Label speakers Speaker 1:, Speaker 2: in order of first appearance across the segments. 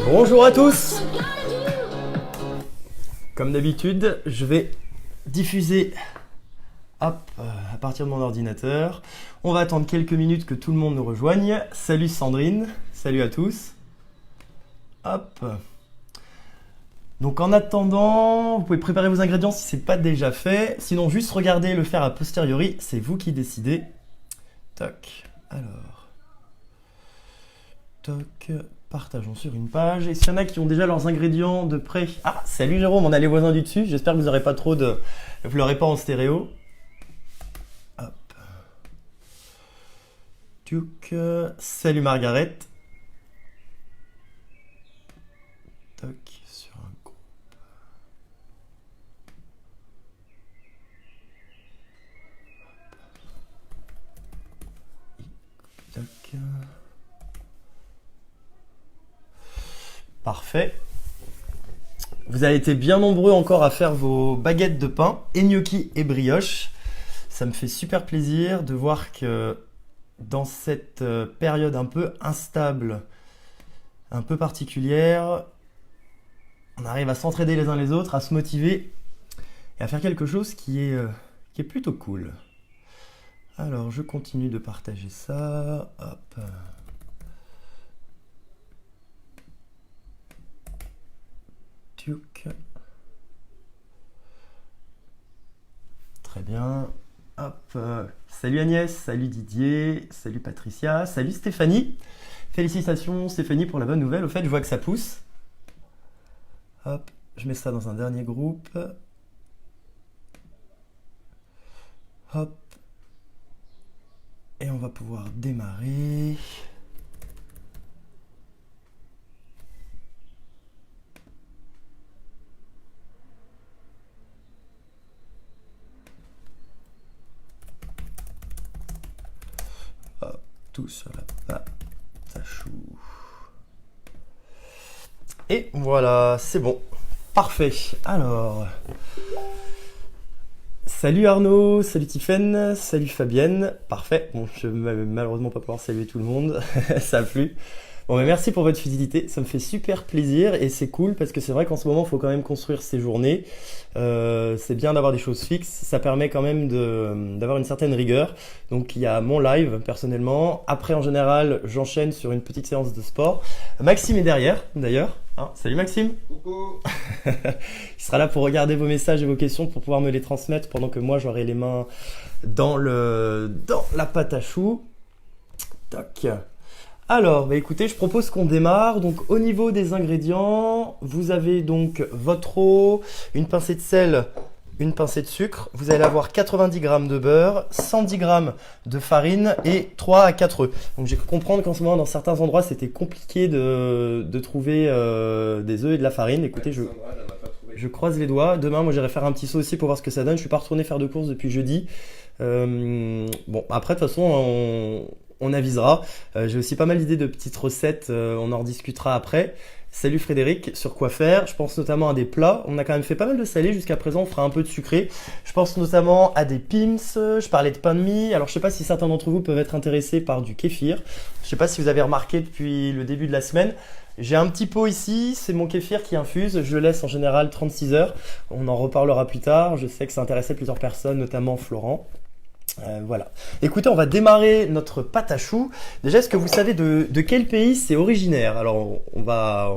Speaker 1: Bonjour à tous. Comme d'habitude, je vais diffuser à partir de mon ordinateur. On va attendre quelques minutes que tout le monde nous rejoigne. Salut Sandrine, salut à tous. Hop. Donc en attendant, vous pouvez préparer vos ingrédients si ce n'est pas déjà fait. Sinon, juste regardez le faire a posteriori, c'est vous qui décidez. Toc. Alors. Toc. Partageons sur une page. Et s'il y en a qui ont déjà leurs ingrédients de près. Ah, salut Jérôme, on a les voisins du dessus. J'espère que vous n'aurez pas trop de. Vous l'aurez pas en stéréo. Hop. Tuc. Salut Margaret. Toc. Sur un groupe. Toc. Parfait. Vous avez été bien nombreux encore à faire vos baguettes de pain, et gnocchi et brioche. Ça me fait super plaisir de voir que dans cette période un peu instable, un peu particulière, on arrive à s'entraider les uns les autres, à se motiver et à faire quelque chose qui est plutôt cool. Alors, je continue de partager ça. Hop. Très bien. Hop. Salut Agnès, salut Didier, salut Patricia, salut Stéphanie. Félicitations Stéphanie pour la bonne nouvelle. Au fait, je vois que ça pousse. Hop, je mets ça dans un dernier groupe. Hop. Et on va pouvoir démarrer. Tout sur la pâte à choux. Et voilà, c'est bon. Parfait. Alors, salut Arnaud, salut Tiffaine, salut Fabienne. Parfait. Bon, je vais malheureusement pas pouvoir saluer tout le monde. Ça a plu. Bon, mais merci pour votre fidélité. Ça me fait super plaisir et c'est cool parce que c'est vrai qu'en ce moment, il faut quand même construire ses journées. C'est bien d'avoir des choses fixes. Ça permet quand même d'avoir une certaine rigueur. Donc, il y a mon live personnellement. Après, en général, j'enchaîne sur une petite séance de sport. Maxime est derrière, d'ailleurs. Hein, salut Maxime.
Speaker 2: Coucou.
Speaker 1: Il sera là pour regarder vos messages et vos questions pour pouvoir me les transmettre pendant que moi, j'aurai les mains dans la pâte à choux. Toc. Alors, écoutez, je propose qu'on démarre. Donc, au niveau des ingrédients, vous avez donc votre eau, une pincée de sel, une pincée de sucre. Vous allez avoir 90 g de beurre, 110 g de farine et 3 à 4 œufs. Donc, j'ai cru comprendre qu'en ce moment, dans certains endroits, c'était compliqué de trouver des œufs et de la farine. Écoutez, je croise les doigts. Demain, moi, j'irai faire un petit saut aussi pour voir ce que ça donne. Je suis pas retourné faire de courses depuis jeudi. Bon, après, de toute façon, on avisera. J'ai aussi pas mal d'idées de petites recettes, on en rediscutera après. Salut Frédéric, sur quoi faire. Je pense notamment à des plats. On a quand même fait pas mal de salé jusqu'à présent, on fera un peu de sucré. Je pense notamment à des pims, je parlais de pain de mie. Alors je sais pas si certains d'entre vous peuvent être intéressés par du kéfir. Je sais pas si vous avez remarqué depuis le début de la semaine. J'ai un petit pot ici, c'est mon kéfir qui infuse. Je le laisse en général 36 heures. On en reparlera plus tard. Je sais que ça intéressait plusieurs personnes, notamment Florent. Voilà. Écoutez, on va démarrer notre pâte à choux. Déjà, est-ce que vous savez de quel pays c'est originaire? Alors, on va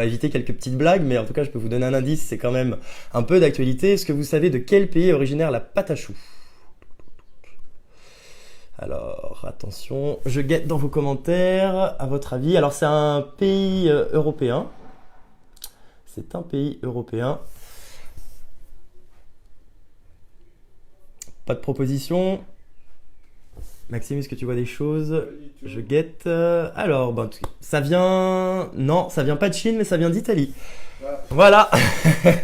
Speaker 1: éviter quelques petites blagues, mais en tout cas, je peux vous donner un indice, c'est quand même un peu d'actualité. Est-ce que vous savez de quel pays est originaire la pâte à choux? Alors, attention, je guette dans vos commentaires, à votre avis. Alors, c'est un pays européen. C'est un pays européen. Pas de proposition. Maxime, est-ce que tu vois des choses? Je guette. Alors, ça vient... Non, ça vient pas de Chine, mais ça vient d'Italie. Voilà,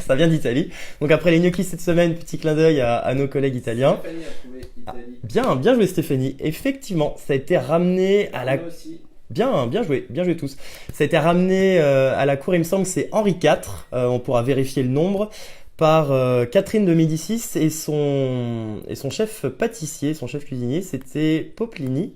Speaker 1: ça vient d'Italie. Donc après les gnocchis cette semaine, petit clin d'œil à nos collègues italiens.
Speaker 2: Stéphanie a trouvé Italie.
Speaker 1: Bien joué Stéphanie. Effectivement, ça a été ramené à la...
Speaker 2: Moi aussi.
Speaker 1: Bien joué tous. Ça a été ramené à la cour, il me semble que c'est Henri IV. On pourra vérifier le nombre. par Catherine de Médicis et son chef pâtissier, son chef cuisinier, c'était Poplini.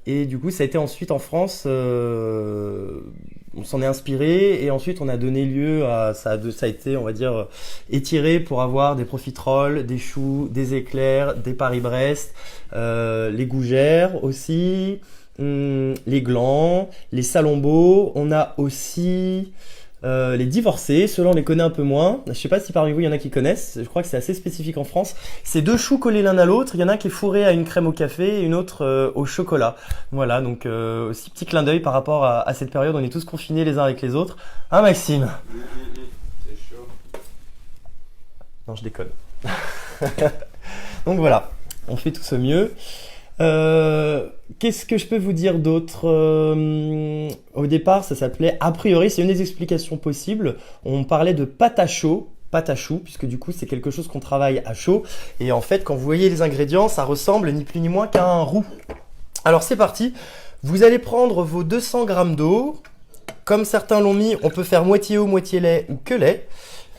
Speaker 1: Et du coup, ça a été ensuite en France, on s'en est inspiré et ensuite on a donné lieu à ça a été, on va dire, étiré pour avoir des profiteroles, des choux, des éclairs, des Paris-Brest, les gougères aussi, les glands, les salombeaux. On a aussi les divorcés, ceux-là on les connaît un peu moins. Je sais pas si parmi vous il y en a qui connaissent, je crois que c'est assez spécifique en France. C'est deux choux collés l'un à l'autre, il y en a un qui est fourré à une crème au café et une autre au chocolat. Voilà, donc aussi petit clin d'œil par rapport à cette période, on est tous confinés les uns avec les autres. Hein Maxime?
Speaker 2: C'est chaud.
Speaker 1: Non, je déconne. Donc voilà, on fait tous au mieux. Qu'est-ce que je peux vous dire d'autre? Au départ, ça s'appelait, a priori, c'est une des explications possibles. On parlait de pâte à chaud, pâte à choux, puisque du coup, c'est quelque chose qu'on travaille à chaud. Et en fait, quand vous voyez les ingrédients, ça ressemble ni plus ni moins qu'à un roux. Alors, c'est parti. Vous allez prendre vos 200 grammes d'eau. Comme certains l'ont mis, on peut faire moitié eau, moitié lait ou que lait.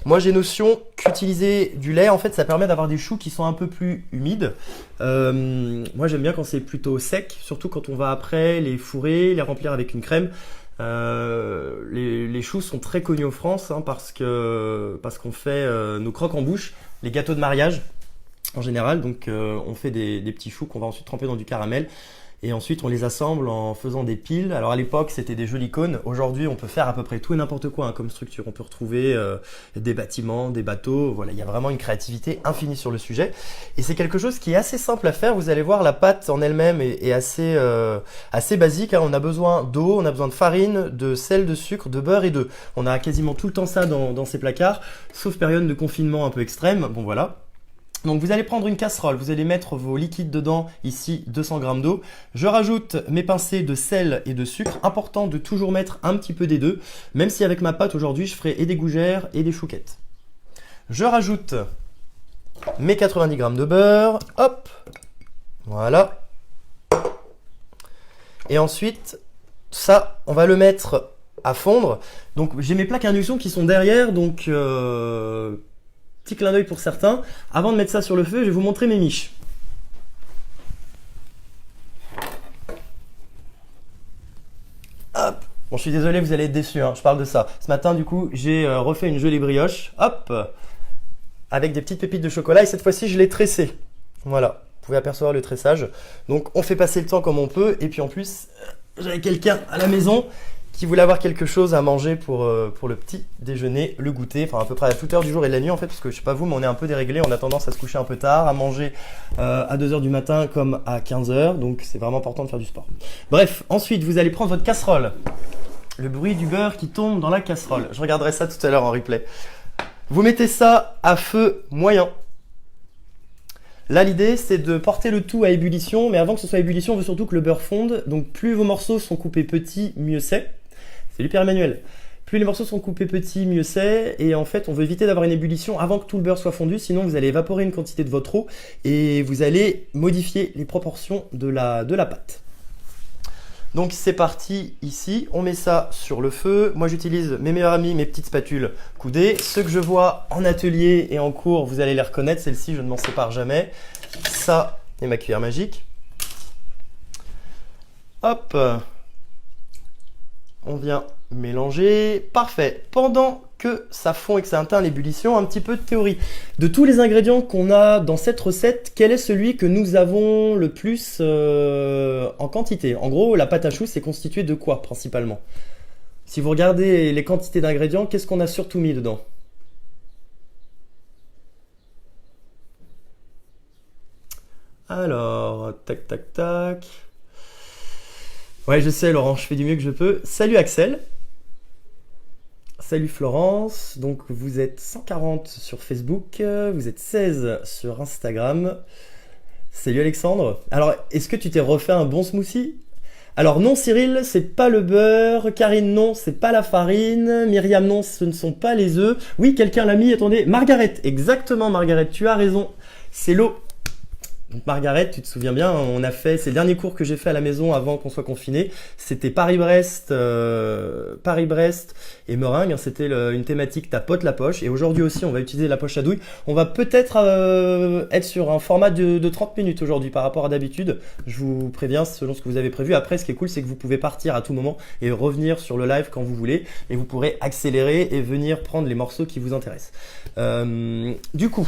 Speaker 1: Moi, j'ai notion qu'utiliser du lait, en fait, ça permet d'avoir des choux qui sont un peu plus humides. Moi, j'aime bien quand c'est plutôt sec, surtout quand on va après les fourrer, les remplir avec une crème. Les choux sont très connus en France parce qu'on fait nos croques en bouche, les gâteaux de mariage en général. Donc, on fait des petits choux qu'on va ensuite tremper dans du caramel. Et ensuite, on les assemble en faisant des piles. Alors à l'époque, c'était des jolis cônes. Aujourd'hui, on peut faire à peu près tout et n'importe quoi comme structure. On peut retrouver des bâtiments, des bateaux. Voilà, il y a vraiment une créativité infinie sur le sujet. Et c'est quelque chose qui est assez simple à faire. Vous allez voir, la pâte en elle-même est assez basique. On a besoin d'eau, on a besoin de farine, de sel, de sucre, de beurre et d'œufs. On a quasiment tout le temps ça dans ces placards, sauf période de confinement un peu extrême. Bon voilà. Donc vous allez prendre une casserole, vous allez mettre vos liquides dedans, ici 200 g d'eau. Je rajoute mes pincées de sel et de sucre. Important de toujours mettre un petit peu des deux, même si avec ma pâte aujourd'hui je ferai et des gougères et des chouquettes. Je rajoute mes 90 g de beurre, hop, voilà. Et ensuite, ça, on va le mettre à fondre. Donc j'ai mes plaques à induction qui sont derrière, donc... Petit clin d'œil pour certains. Avant de mettre ça sur le feu, je vais vous montrer mes miches. Hop. Bon, je suis désolé, vous allez être déçus, je parle de ça. Ce matin, du coup, j'ai refait une jolie brioche. Hop. Avec des petites pépites de chocolat. Et cette fois-ci, je l'ai tressée. Voilà. Vous pouvez apercevoir le tressage. Donc, on fait passer le temps comme on peut. Et puis, en plus, j'avais quelqu'un à la maison qui voulait avoir quelque chose à manger pour le petit déjeuner, le goûter, enfin à peu près à toute heure du jour et de la nuit en fait, parce que je sais pas vous, mais on est un peu déréglé, on a tendance à se coucher un peu tard, à manger à 2h du matin comme à 15h, donc c'est vraiment important de faire du sport. Bref, ensuite vous allez prendre votre casserole, le bruit du beurre qui tombe dans la casserole, je regarderai ça tout à l'heure en replay. Vous mettez ça à feu moyen. Là, l'idée, c'est de porter le tout à ébullition, mais avant que ce soit à ébullition, on veut surtout que le beurre fonde, donc plus vos morceaux sont coupés petits, mieux c'est. Salut Pierre-Emmanuel. Plus les morceaux sont coupés petits, mieux c'est. Et en fait, on veut éviter d'avoir une ébullition avant que tout le beurre soit fondu. Sinon, vous allez évaporer une quantité de votre eau et vous allez modifier les proportions de la pâte. Donc, c'est parti ici. On met ça sur le feu. Moi, j'utilise mes meilleurs amis, mes petites spatules coudées. Ceux que je vois en atelier et en cours, vous allez les reconnaître. Celle-ci, je ne m'en sépare jamais. Ça et ma cuillère magique. Hop. On vient mélanger, parfait. Pendant que ça fond et que ça atteint l'ébullition, un petit peu de théorie. De tous les ingrédients qu'on a dans cette recette, quel est celui que nous avons le plus en quantité? En gros, la pâte à choux, c'est constitué de quoi principalement? Si vous regardez les quantités d'ingrédients, qu'est-ce qu'on a surtout mis dedans? Alors, tac, tac, tac... Ouais, je sais, Laurent, je fais du mieux que je peux. Salut Axel. Salut Florence. Donc, vous êtes 140 sur Facebook. Vous êtes 16 sur Instagram. Salut Alexandre. Alors, est-ce que tu t'es refait un bon smoothie? Alors non, Cyril, c'est pas le beurre. Karine, non, c'est pas la farine. Myriam, non, ce ne sont pas les œufs. Oui, quelqu'un l'a mis, attendez. Margaret, exactement Margaret, tu as raison. C'est l'eau. Donc Margaret, tu te souviens bien, on a fait ces derniers cours que j'ai fait à la maison avant qu'on soit confiné. C'était Paris-Brest, Paris-Brest et Meringues. Hein, c'était une thématique tapote la poche. Et aujourd'hui aussi, on va utiliser la poche à douille. On va peut-être être sur un format de 30 minutes aujourd'hui par rapport à d'habitude. Je vous préviens, selon ce que vous avez prévu. Après, ce qui est cool, c'est que vous pouvez partir à tout moment et revenir sur le live quand vous voulez. Et vous pourrez accélérer et venir prendre les morceaux qui vous intéressent. Du coup,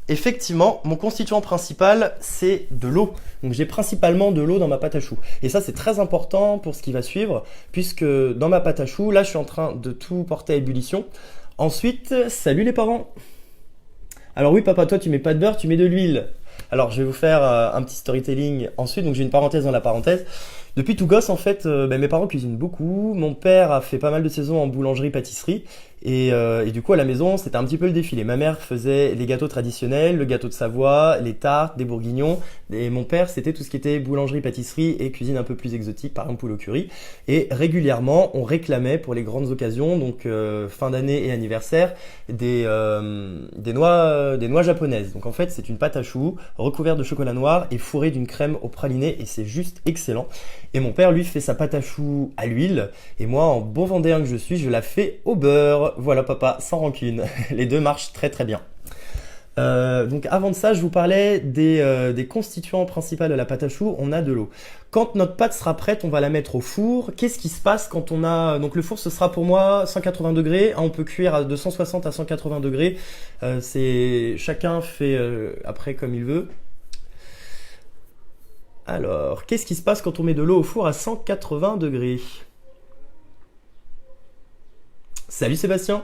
Speaker 1: effectivement, mon constituant principal, c'est de l'eau. Donc j'ai principalement de l'eau dans ma pâte à choux. Et ça, c'est très important pour ce qui va suivre, puisque dans ma pâte à choux, là, je suis en train de tout porter à ébullition. Ensuite, salut les parents. Alors oui, papa, toi, tu mets pas de beurre, tu mets de l'huile. Alors, je vais vous faire un petit storytelling ensuite. Donc j'ai une parenthèse dans la parenthèse. Depuis tout gosse, en fait, mes parents cuisinent beaucoup. Mon père a fait pas mal de saisons en boulangerie-pâtisserie. Et du coup, à la maison, c'était un petit peu le défilé. Ma mère faisait les gâteaux traditionnels, le gâteau de Savoie, les tartes, des bourguignons. Et mon père, c'était tout ce qui était boulangerie-pâtisserie et cuisine un peu plus exotique, par exemple poule au curry. Et régulièrement, on réclamait pour les grandes occasions, donc fin d'année et anniversaire, des noix japonaises. Donc en fait, c'est une pâte à choux recouverte de chocolat noir et fourrée d'une crème au praliné. Et c'est juste excellent. Et mon père, lui, fait sa pâte à choux à l'huile. Et moi, en bon vendéen que je suis, je la fais au beurre. Voilà papa, sans rancune. Les deux marchent très très bien. Donc avant de ça, je vous parlais des constituants principaux de la pâte à choux. On a de l'eau. Quand notre pâte sera prête, on va la mettre au four. Qu'est-ce qui se passe quand on a... Donc le four, ce sera pour moi 180 degrés. On peut cuire de 160 à 180 degrés. Chacun fait après comme il veut. Alors, qu'est-ce qui se passe quand on met de l'eau au four à 180 degrés? Salut Sébastien.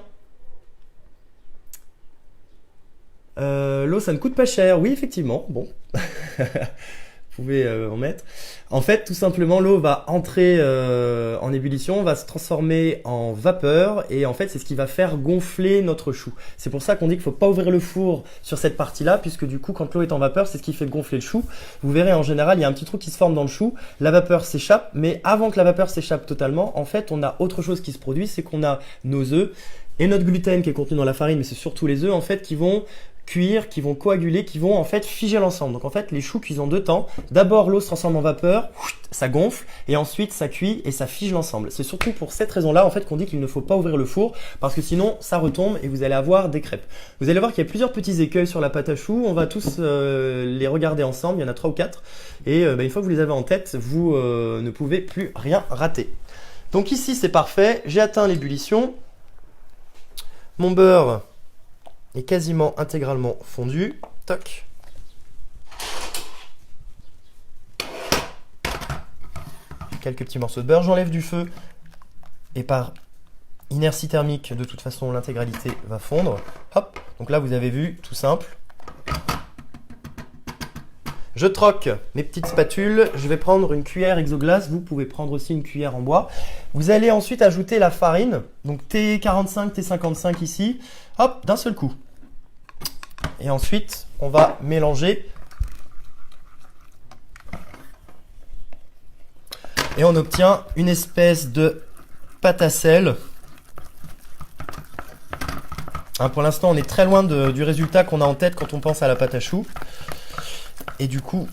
Speaker 1: L'eau, ça ne coûte pas cher. Oui, effectivement. Bon, vous pouvez en mettre. En fait, tout simplement, l'eau va entrer en ébullition, va se transformer en vapeur et en fait, c'est ce qui va faire gonfler notre chou. C'est pour ça qu'on dit qu'il ne faut pas ouvrir le four sur cette partie-là, puisque du coup, quand l'eau est en vapeur, c'est ce qui fait gonfler le chou. Vous verrez, en général, il y a un petit trou qui se forme dans le chou. La vapeur s'échappe, mais avant que la vapeur s'échappe totalement, en fait, on a autre chose qui se produit, c'est qu'on a nos œufs et notre gluten qui est contenu dans la farine, mais c'est surtout les œufs en fait qui vont cuire, qui vont coaguler, qui vont en fait figer l'ensemble. Donc en fait les choux cuisent en deux temps. D'abord l'eau se transforme en vapeur, ça gonfle et ensuite ça cuit et ça fige l'ensemble. C'est surtout pour cette raison-là en fait qu'on dit qu'il ne faut pas ouvrir le four parce que sinon ça retombe et vous allez avoir des crêpes. Vous allez voir qu'il y a plusieurs petits écueils sur la pâte à choux. On va tous les regarder ensemble. Il y en a 3 ou 4 et une fois que vous les avez en tête, vous ne pouvez plus rien rater. Donc ici c'est parfait. J'ai atteint l'ébullition. Mon beurre est quasiment intégralement fondu. Toc. Quelques petits morceaux de beurre. J'enlève du feu et par inertie thermique, de toute façon, l'intégralité va fondre. Hop. Donc là, vous avez vu, tout simple. Je troque mes petites spatules. Je vais prendre une cuillère Exoglace. Vous pouvez prendre aussi une cuillère en bois. Vous allez ensuite ajouter la farine. Donc T45, T55 ici. Hop, d'un seul coup. Et ensuite, on va mélanger. Et on obtient une espèce de pâte à sel. Hein, pour l'instant, on est très loin du résultat qu'on a en tête quand on pense à la pâte à choux. Et du coup,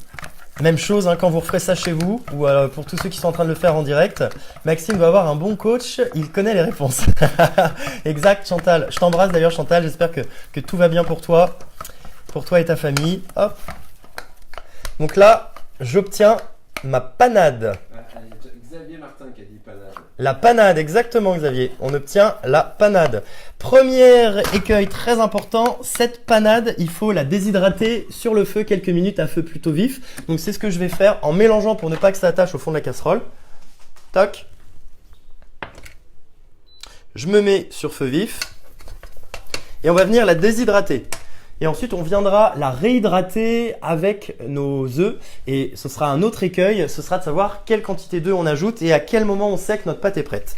Speaker 1: même chose quand vous referez ça chez vous ou pour tous ceux qui sont en train de le faire en direct. Maxime doit avoir un bon coach, il connaît les réponses. Exact Chantal, je t'embrasse d'ailleurs Chantal, j'espère que tout va bien pour toi et ta famille. Hop. Donc là, j'obtiens ma panade.
Speaker 2: Xavier Martin qui a dit panade.
Speaker 1: La panade, exactement Xavier. On obtient la panade. Premier écueil très important, cette panade, il faut la déshydrater sur le feu quelques minutes à feu plutôt vif. Donc c'est ce que je vais faire en mélangeant pour ne pas que ça attache au fond de la casserole. Toc. Je me mets sur feu vif. Et on va venir la déshydrater. Et ensuite, on viendra la réhydrater avec nos œufs. Et ce sera un autre écueil, ce sera de savoir quelle quantité d'œufs on ajoute et à quel moment on sait que notre pâte est prête.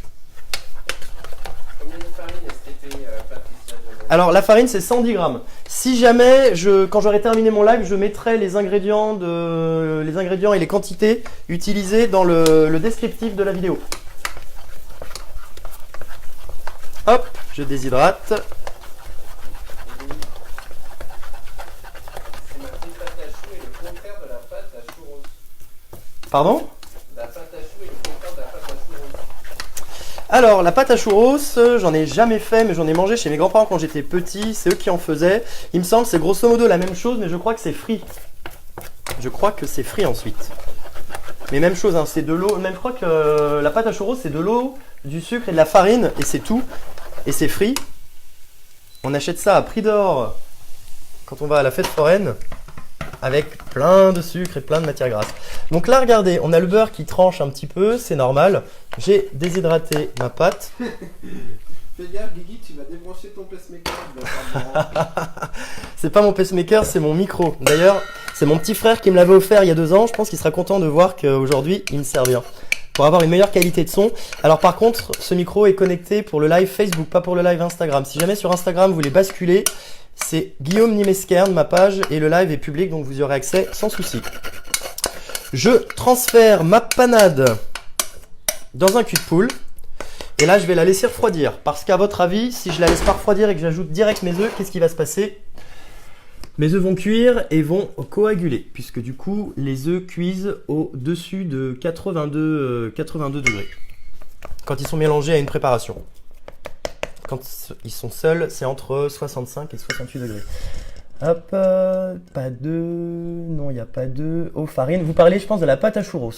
Speaker 2: Combien de farine est-ce que Patricia?
Speaker 1: Alors, la farine, c'est 110 grammes. Si jamais, quand j'aurai terminé mon live, je mettrai les ingrédients et les quantités utilisées dans le descriptif de la vidéo. Hop, je déshydrate. Pardon?
Speaker 2: La pâte à choux et le contraire de la pâte à choux rose.
Speaker 1: Alors, la pâte à churros, j'en ai jamais fait, mais j'en ai mangé chez mes grands-parents quand j'étais petit. C'est eux qui en faisaient. Il me semble que c'est grosso modo la même chose, mais je crois que c'est frit. Je crois que c'est frit ensuite. Mais même chose, hein, c'est de l'eau. Même je crois que la pâte à churros, c'est de l'eau, du sucre et de la farine, et c'est tout. Et c'est frit. On achète ça à prix d'or quand on va à la fête foraine, avec plein de sucre et plein de matière grasse. Donc là, regardez, on a le beurre qui tranche un petit peu, c'est normal. J'ai déshydraté ma pâte.
Speaker 2: Fais gaffe, Guigui, tu vas débrancher ton pacemaker.
Speaker 1: C'est pas mon pacemaker, c'est mon micro. D'ailleurs, c'est mon petit frère qui me l'avait offert il y a 2 ans. Je pense qu'il sera content de voir qu'aujourd'hui, il me sert bien. Pour avoir une meilleure qualité de son. Alors par contre, ce micro est connecté pour le live Facebook, pas pour le live Instagram. Si jamais sur Instagram, vous voulez basculer, c'est Guillaume Nimeskern, ma page, et le live est public, donc vous y aurez accès sans souci. Je transfère ma panade dans un cul de poule. Et là, je vais la laisser refroidir. Parce qu'à votre avis, si je la laisse pas refroidir et que j'ajoute direct mes œufs, qu'est-ce qui va se passer? Mes œufs vont cuire et vont coaguler. Puisque du coup, les œufs cuisent au-dessus de 82 degrés. Quand ils sont mélangés à une préparation. Quand ils sont seuls, c'est entre 65 et 68 degrés. Hop, pas d'œufs. Non, il n'y a pas d'œufs. Oh, farine. Vous parlez, je pense, de la pâte à churros.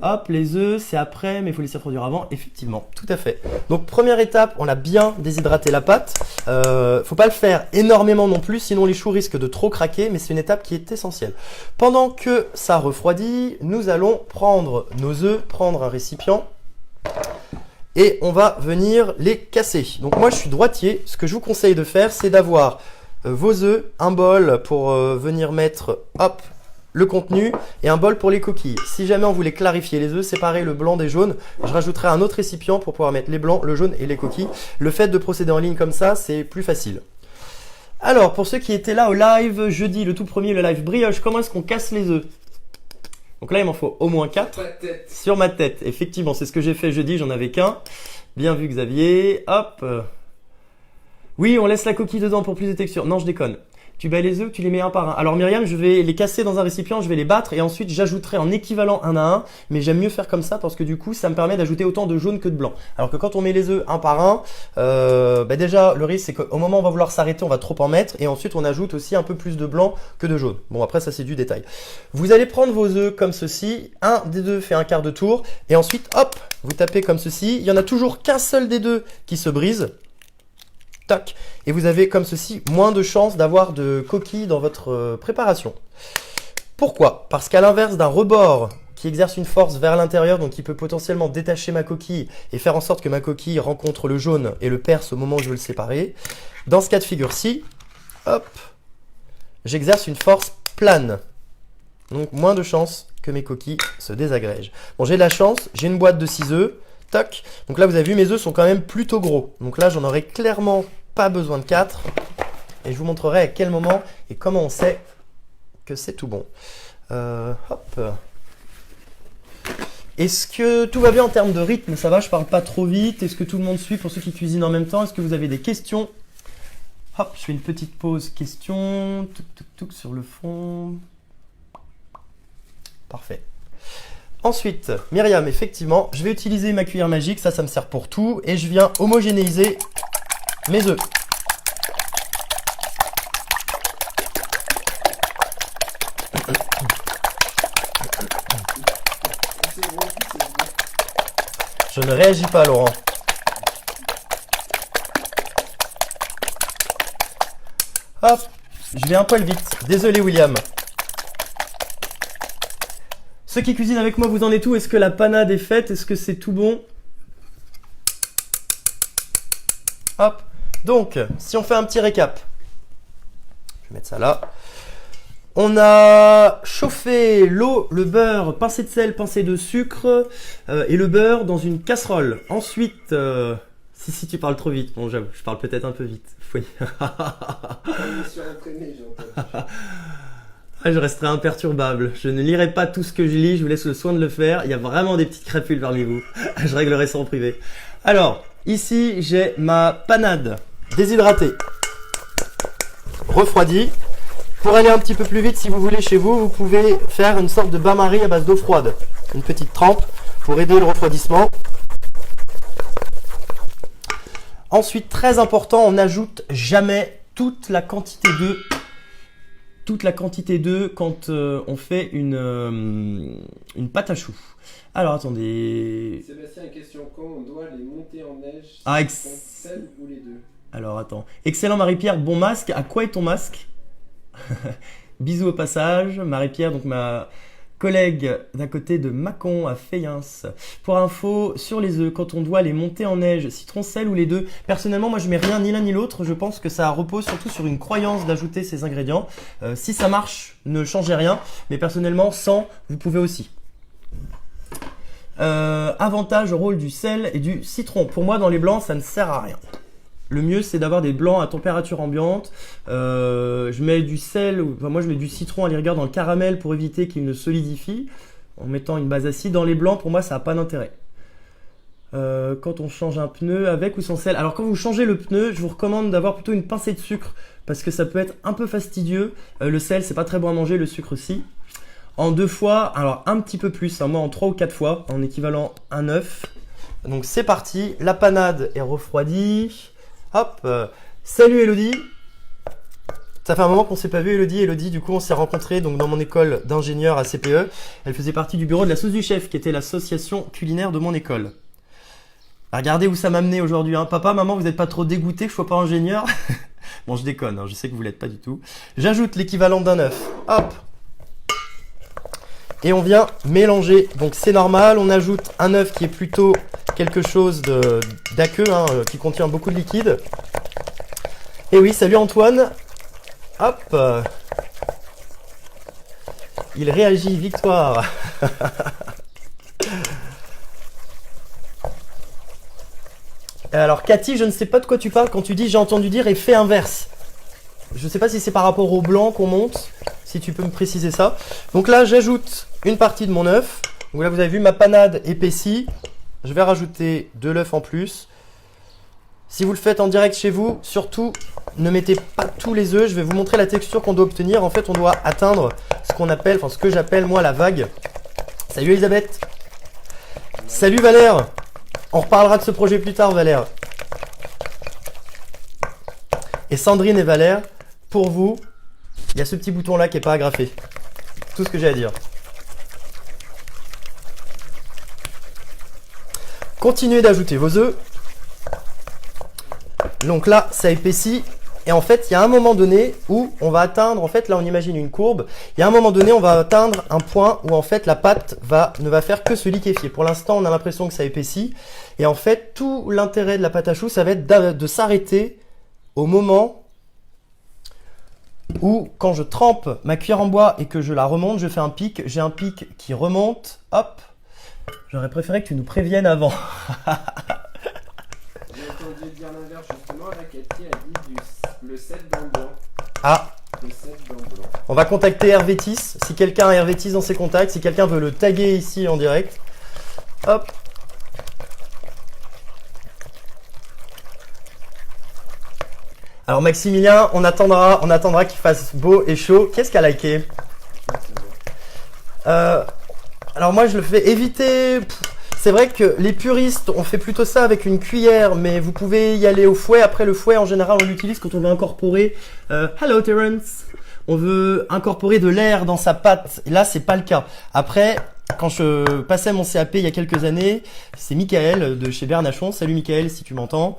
Speaker 1: Hop, les œufs, c'est après, mais il faut les refroidir avant. Effectivement, tout à fait. Donc, première étape, on a bien déshydraté la pâte. Faut pas le faire énormément non plus, sinon les choux risquent de trop craquer, mais c'est une étape qui est essentielle. Pendant que ça refroidit, nous allons prendre nos œufs, prendre un récipient, et on va venir les casser. Donc moi, je suis droitier. Ce que je vous conseille de faire, c'est d'avoir vos œufs, un bol pour venir mettre, hop, le contenu et un bol pour les coquilles. Si jamais on voulait clarifier les œufs, séparer le blanc des jaunes, je rajouterai un autre récipient pour pouvoir mettre les blancs, le jaune et les coquilles. Le fait de procéder en ligne comme ça, c'est plus facile. Alors, pour ceux qui étaient là au live jeudi, le tout premier, le live brioche, comment est-ce qu'on casse les œufs? Donc là, il m'en faut au moins 4. Sur ma tête, effectivement, c'est ce que j'ai fait jeudi, j'en avais qu'un. Bien vu, Xavier. Hop. Oui, on laisse la coquille dedans pour plus de texture. Non, je déconne. Tu bats les œufs, tu les mets un par un. Alors Myriam, je vais les casser dans un récipient, je vais les battre et ensuite j'ajouterai en équivalent un à un. Mais j'aime mieux faire comme ça parce que du coup, ça me permet d'ajouter autant de jaune que de blanc. Alors que quand on met les œufs un par un, déjà le risque c'est qu'au moment où on va vouloir s'arrêter, on va trop en mettre et ensuite on ajoute aussi un peu plus de blanc que de jaune. Bon après ça c'est du détail. Vous allez prendre vos œufs comme ceci, un des deux fait un quart de tour et ensuite hop, vous tapez comme ceci. Il y en a toujours qu'un seul des deux qui se brise. Tac. Et vous avez comme ceci moins de chances d'avoir de coquilles dans votre préparation. Pourquoi? Parce qu'à l'inverse d'un rebord qui exerce une force vers l'intérieur, donc qui peut potentiellement détacher ma coquille et faire en sorte que ma coquille rencontre le jaune et le perce au moment où je veux le séparer, dans ce cas de figure-ci, hop, j'exerce une force plane. Donc moins de chances que mes coquilles se désagrègent. Bon, j'ai de la chance, j'ai une boîte de 6 œufs, toc. Donc là, vous avez vu, mes œufs sont quand même plutôt gros. Donc là, j'en aurai clairement pas besoin de 4. Et je vous montrerai à quel moment et comment on sait que c'est tout bon. Hop. Est-ce que tout va bien en termes de rythme? Ça va, je parle pas trop vite. Est-ce que tout le monde suit pour ceux qui cuisinent en même temps? Est-ce que vous avez des questions? Hop, je fais une petite pause question. Touc, touc, touc sur le fond. Parfait. Ensuite, Myriam, effectivement, je vais utiliser ma cuillère magique, ça me sert pour tout, et je viens homogénéiser mes œufs. Je ne réagis pas, Laurent. Hop, je vais un poil vite. Désolé, William. Ceux qui cuisinent avec moi, vous en êtes où? Est-ce que la panade est faite? Est-ce que c'est tout bon? Hop. Donc, si on fait un petit récap. Je vais mettre ça là. On a chauffé l'eau, le beurre, pincée de sel, pincée de sucre et le beurre dans une casserole. Ensuite, si tu parles trop vite, bon j'avoue, je parle peut-être un peu vite.
Speaker 2: Je suis entraîné, j'ai entendu.
Speaker 1: Je resterai imperturbable. Je ne lirai pas tout ce que je lis, je vous laisse le soin de le faire. Il y a vraiment des petites crapules parmi vous. Je réglerai ça en privé. Alors, ici j'ai ma panade déshydratée, refroidie. Pour aller un petit peu plus vite, si vous voulez chez vous, vous pouvez faire une sorte de bain-marie à base d'eau froide. Une petite trempe pour aider le refroidissement. Ensuite, très important, on n'ajoute jamais toute la quantité d'œufs quand on fait une pâte à choux. Alors attendez.
Speaker 2: Sébastien, une question, quand on doit les monter en neige,
Speaker 1: Ah,
Speaker 2: celle ou les deux?
Speaker 1: Alors attends. Excellent Marie-Pierre, bon masque. À quoi est ton masque? Bisous au passage. Marie-Pierre, donc ma collègue d'à côté de Mâcon à Fayence. Pour info, sur les œufs, quand on doit les monter en neige, citron, sel ou les deux. Personnellement, moi je mets rien ni l'un ni l'autre. Je pense que ça repose surtout sur une croyance d'ajouter ces ingrédients. Si ça marche, ne changez rien. Mais personnellement, sans, vous pouvez aussi. Avantage au rôle du sel et du citron. Pour moi, dans les blancs, ça ne sert à rien. Le mieux, c'est d'avoir des blancs à température ambiante. Je mets du sel, moi je mets du citron à la rigueur dans le caramel pour éviter qu'il ne solidifie en mettant une base acide. Dans les blancs, pour moi, ça n'a pas d'intérêt. Quand on change un pneu avec ou sans sel. Alors quand vous changez le pneu, je vous recommande d'avoir plutôt une pincée de sucre parce que ça peut être un peu fastidieux. Le sel, c'est pas très bon à manger, le sucre aussi. En 2 fois, alors un petit peu plus, moi en 3 ou 4 fois, en équivalent un œuf. Donc c'est parti, la panade est refroidie. Hop, salut Elodie. Ça fait un moment qu'on s'est pas vu Elodie, du coup on s'est rencontrés donc dans mon école d'ingénieur à CPE. Elle faisait partie du bureau de la sauce du chef qui était l'association culinaire de mon école. Regardez où ça m'a amené aujourd'hui, hein. Papa, maman, vous n'êtes pas trop dégoûtés que je sois pas ingénieur? Bon, je déconne, hein, je sais que vous l'êtes pas du tout. J'ajoute l'équivalent d'un œuf. Hop. Et on vient mélanger. Donc c'est normal, on ajoute un œuf qui est plutôt quelque chose d'aqueux, hein, qui contient beaucoup de liquide. Et oui, salut Antoine. Hop. Il réagit, victoire. Alors Cathy, je ne sais pas de quoi tu parles quand tu dis j'ai entendu dire effet inverse. Je ne sais pas si c'est par rapport au blanc qu'on monte, si tu peux me préciser ça. Donc là, j'ajoute une partie de mon œuf. Donc là, vous avez vu ma panade épaissie. Je vais rajouter de l'œuf en plus. Si vous le faites en direct chez vous, surtout, ne mettez pas tous les œufs. Je vais vous montrer la texture qu'on doit obtenir. En fait, on doit atteindre ce qu'on appelle, enfin ce que j'appelle moi la vague. Salut Elisabeth. Salut Valère. On reparlera de ce projet plus tard, Valère. Et Sandrine et Valère, pour vous, il y a ce petit bouton là qui n'est pas agrafé. Tout ce que j'ai à dire. Continuez d'ajouter vos œufs. Donc là, ça épaissit. Et en fait, il y a un moment donné où on va atteindre, en fait, là on imagine une courbe. Il y a un moment donné, on va atteindre un point où en fait la pâte ne va faire que se liquéfier. Pour l'instant, on a l'impression que ça épaissit. Et en fait, tout l'intérêt de la pâte à choux, ça va être de s'arrêter au moment où, quand je trempe ma cuillère en bois et que je la remonte, je fais un pic. J'ai un pic qui remonte. Hop. J'aurais préféré que tu nous préviennes avant.
Speaker 2: J'ai entendu dire l'inverse justement, là, Cathy a dit le 7 dans le blanc.
Speaker 1: Ah.
Speaker 2: Le 7 dans le blanc.
Speaker 1: On va contacter Hervétis. Si quelqu'un a Hervétis dans ses contacts, si quelqu'un veut le taguer ici en direct. Hop. Alors Maximilien, on attendra qu'il fasse beau et chaud. Qu'est-ce qu'a liké? Alors moi je le fais éviter. C'est vrai que les puristes, on fait plutôt ça avec une cuillère, mais vous pouvez y aller au fouet. Après le fouet, en général, on l'utilise quand on veut incorporer. Hello Terence. On veut incorporer de l'air dans sa pâte. Et là, c'est pas le cas. Après, quand je passais mon CAP il y a quelques années, c'est Michael de chez Bernachon. Salut Michael, si tu m'entends.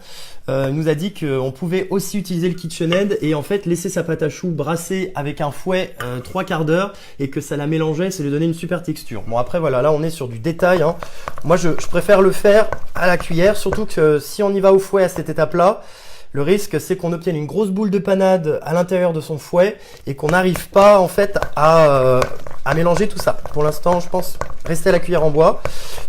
Speaker 1: Nous a dit qu'on pouvait aussi utiliser le KitchenAid et en fait laisser sa pâte à choux brasser avec un fouet 3/4 d'heure et que ça la mélangeait, ça lui donnait une super texture. Bon après voilà, là on est sur du détail, hein. Moi je préfère le faire à la cuillère, surtout que si on y va au fouet à cette étape-là, le risque c'est qu'on obtienne une grosse boule de panade à l'intérieur de son fouet et qu'on n'arrive pas en fait à mélanger tout ça. Pour l'instant je pense rester à la cuillère en bois.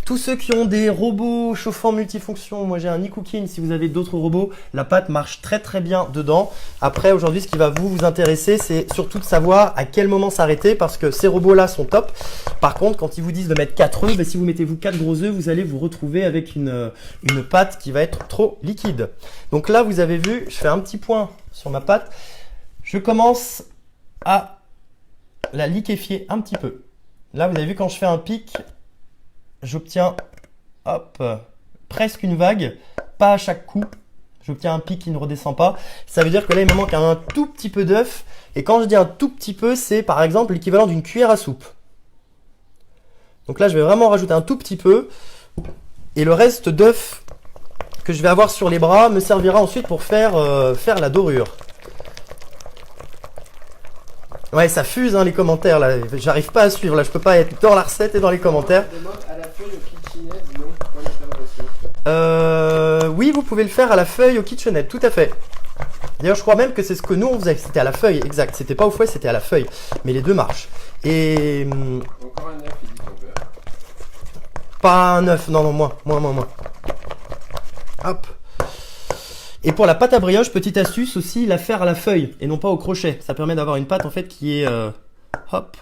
Speaker 1: Tous ceux qui ont des robots chauffants multifonctions, moi j'ai un eCooking, si vous avez d'autres robots, la pâte marche très très bien dedans. Après aujourd'hui ce qui va vous intéresser c'est surtout de savoir à quel moment s'arrêter parce que ces robots là sont top. Par contre quand ils vous disent de mettre 4 œufs, si vous mettez 4 gros œufs, vous allez vous retrouver avec une pâte qui va être trop liquide. Donc là vous avez vu, je fais un petit point sur ma pâte. Je commence à la liquéfier un petit peu. Là, vous avez vu, quand je fais un pic, j'obtiens, hop, presque une vague, pas à chaque coup. J'obtiens un pic qui ne redescend pas. Ça veut dire que là, il me manque un tout petit peu d'œuf. Et quand je dis un tout petit peu, c'est par exemple l'équivalent d'une cuillère à soupe. Donc là, je vais vraiment rajouter un tout petit peu. Et le reste d'œuf que je vais avoir sur les bras me servira ensuite pour faire la dorure. Ouais, ça fuse hein, les commentaires là. J'arrive pas à suivre là. Je peux pas être dans la recette et dans les commentaires.
Speaker 2: À la feuille au KitchenAid, non, point d'interrogation.
Speaker 1: Oui, vous pouvez le faire à la feuille au KitchenAid, tout à fait. D'ailleurs, je crois même que c'est ce que nous on faisait. C'était à la feuille, exact. C'était pas au fouet, c'était à la feuille. Mais les deux marchent. Et
Speaker 2: Encore un œuf, il dit ton père.
Speaker 1: pas un œuf, non, moins. Hop. Et pour la pâte à brioche, petite astuce aussi, la faire à la feuille et non pas au crochet. Ça permet d'avoir une pâte en fait qui est hop.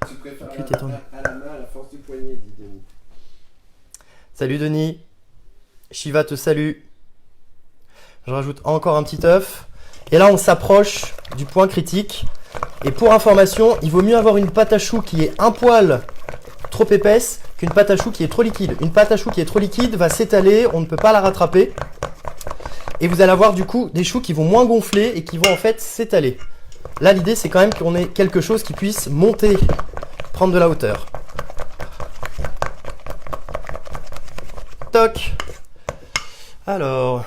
Speaker 2: Tu préfères
Speaker 1: Plus
Speaker 2: à la main à la force du poignet, dit Denis.
Speaker 1: Salut Denis. Shiva te salue. Je rajoute encore un petit œuf. Et là, on s'approche du point critique. Et pour information, il vaut mieux avoir une pâte à choux qui est un poil trop épaisse qu'une pâte à choux qui est trop liquide. Une pâte à choux qui est trop liquide va s'étaler, on ne peut pas la rattraper. Et vous allez avoir du coup des choux qui vont moins gonfler et qui vont en fait s'étaler. Là, l'idée, c'est quand même qu'on ait quelque chose qui puisse monter, prendre de la hauteur. Toc. Alors,